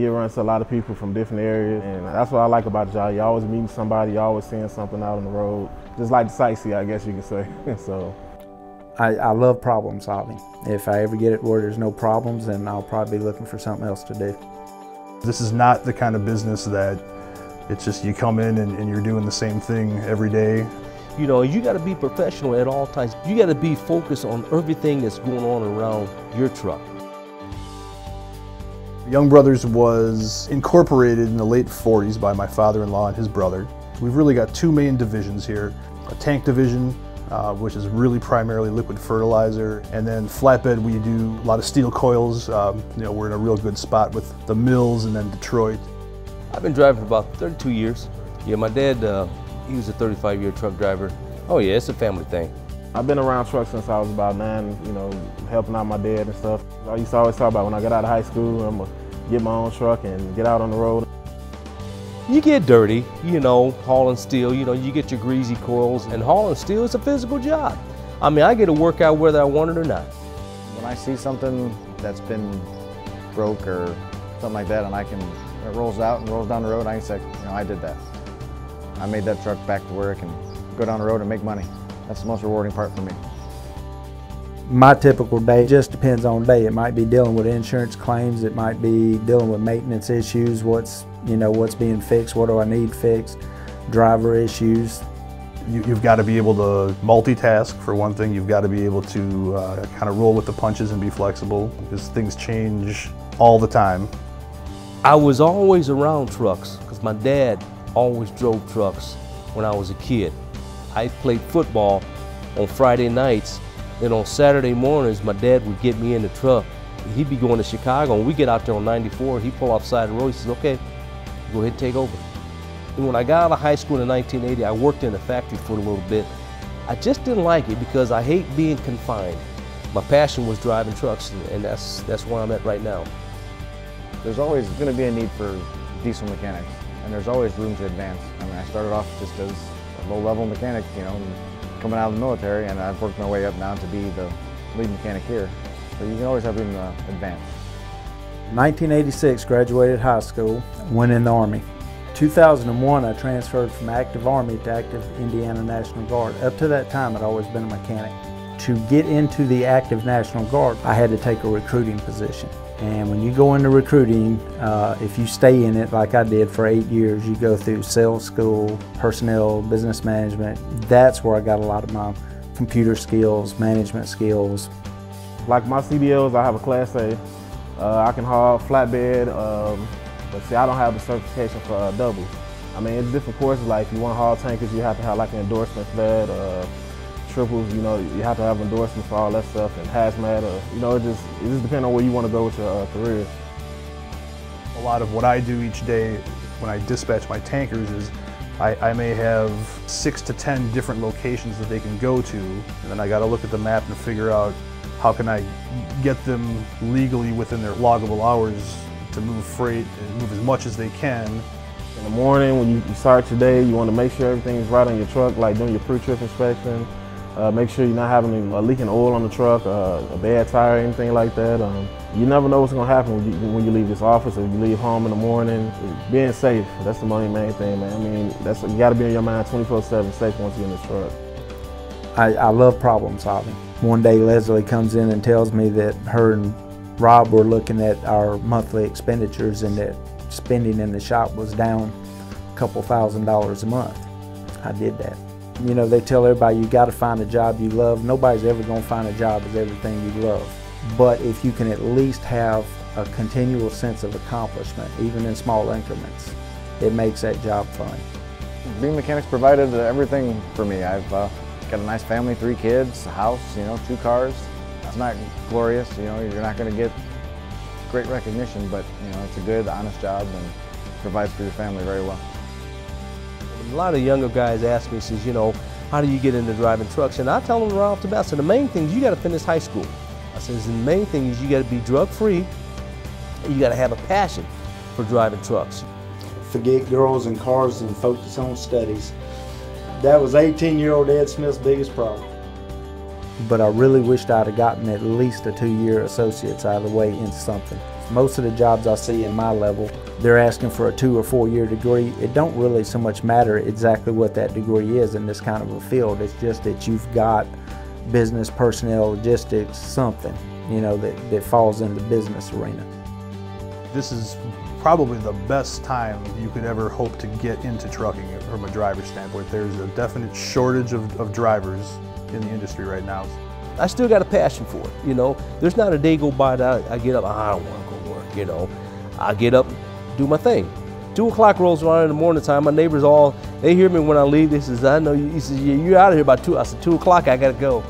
you run into a lot of people from different areas, and that's what I like about the job. You're always meeting somebody, you're always seeing something out on the road. Just like the sightsee, I guess you could say. So, I love problem solving. If I ever get it where there's no problems, then I'll probably be looking for something else to do. This is not the kind of business that it's just you come in and you're doing the same thing every day. You know, you got to be professional at all times. You got to be focused on everything that's going on around your truck. Young Brothers was incorporated in the late 40s by my father-in-law and his brother. We've really got two main divisions here. A tank division, which is really primarily liquid fertilizer, and then flatbed we do a lot of steel coils. You know, we're in a real good spot with the mills and then Detroit. I've been driving for about 32 years. Yeah, my dad, he was a 35-year truck driver. Oh yeah, it's a family thing. I've been around trucks since I was about 9, you know, helping out my dad and stuff. I used to always talk about when I got out of high school, I'm gonna get my own truck and get out on the road. You get dirty, you know, hauling steel, you know, you get your greasy coils, and hauling steel is a physical job. I mean, I get to work out whether I want it or not. When I see something that's been broke or something like that, and it rolls out and rolls down the road, I can say, you know, I did that. I made that truck back to where it can go down the road and make money. That's the most rewarding part for me. My typical day just depends on the day. It might be dealing with insurance claims, it might be dealing with maintenance issues, what's being fixed, what do I need fixed, driver issues. You've got to be able to multitask for one thing. You've got to be able to kind of roll with the punches and be flexible because things change all the time. I was always around trucks because my dad always drove trucks when I was a kid. I played football on Friday nights, and on Saturday mornings my dad would get me in the truck. He'd be going to Chicago, and we get out there on 94, he'd pull off the side of the road, he says, okay, go ahead and take over. And when I got out of high school in 1980, I worked in a factory for a little bit. I just didn't like it because I hate being confined. My passion was driving trucks, and that's where I'm at right now. There's always going to be a need for diesel mechanics, and there's always room to advance. I mean, I started off just as a low-level mechanic, you know, coming out of the military, and I've worked my way up now to be the lead mechanic here. So you can always have room to advance. 1986, graduated high school, went in the Army. 2001, I transferred from active Army to active Indiana National Guard. Up to that time, I'd always been a mechanic. To get into the active National Guard, I had to take a recruiting position. And when you go into recruiting, if you stay in it like I did for 8 years, you go through sales school, personnel, business management. That's where I got a lot of my computer skills, management skills. Like my CDLs, I have a Class A. I can haul flatbed, but see, I don't have the certification for doubles. I mean, it's different courses, like if you want to haul tankers, you have to have like an endorsement for that. Triples, you know, you have to have endorsements for all that stuff, and hazmat, you know, it just depends on where you want to go with your career. A lot of what I do each day when I dispatch my tankers is I may have 6 to 10 different locations that they can go to, and then I got to look at the map and figure out how can I get them legally within their loggable hours to move freight and move as much as they can. In the morning when you start your day, you want to make sure everything is right on your truck, like doing your pre-trip inspection. Make sure you're not having leaking oil on the truck, a bad tire, anything like that. You never know what's going to happen when you leave this office or you leave home in the morning. Being safe, that's the main thing, man. I mean, you got to be in your mind 24/7 safe once you're in this truck. I love problem solving. One day Leslie comes in and tells me that her and Rob were looking at our monthly expenditures and that spending in the shop was down a couple $1,000s a month. I did that. You know, they tell everybody you got to find a job you love. Nobody's ever going to find a job as everything you love. But if you can at least have a continual sense of accomplishment, even in small increments, it makes that job fun. Being mechanics provided everything for me. I've got a nice family, 3 kids, a house, you know, 2 cars. It's not glorious, you know, you're not going to get great recognition, but you know, it's a good, honest job and provides for your family very well. A lot of younger guys ask me, says, you know, how do you get into driving trucks? And I tell them right off the bat, so the main thing is you got to finish high school. I says, the main thing is you got to be drug-free, and you got to have a passion for driving trucks. Forget girls and cars and focus on studies. That was 18-year-old Ed Smith's biggest problem. But I really wished I'd have gotten at least a 2-year associate's out of the way into something. Most of the jobs I see in my level, they're asking for a 2 or 4 year degree. It don't really so much matter exactly what that degree is in this kind of a field. It's just that you've got business, personnel, logistics, something, you know, that falls in the business arena. This is probably the best time you could ever hope to get into trucking from a driver's standpoint. There's a definite shortage of drivers in the industry right now. I still got a passion for it, you know. There's not a day go by that I get up, I don't want to go work, you know. I get up, do my thing. 2 o'clock rolls around in the morning time, my neighbors all, they hear me when I leave, they says, I know you, he says, you're out of here by 2. I said, 2 o'clock, I gotta go.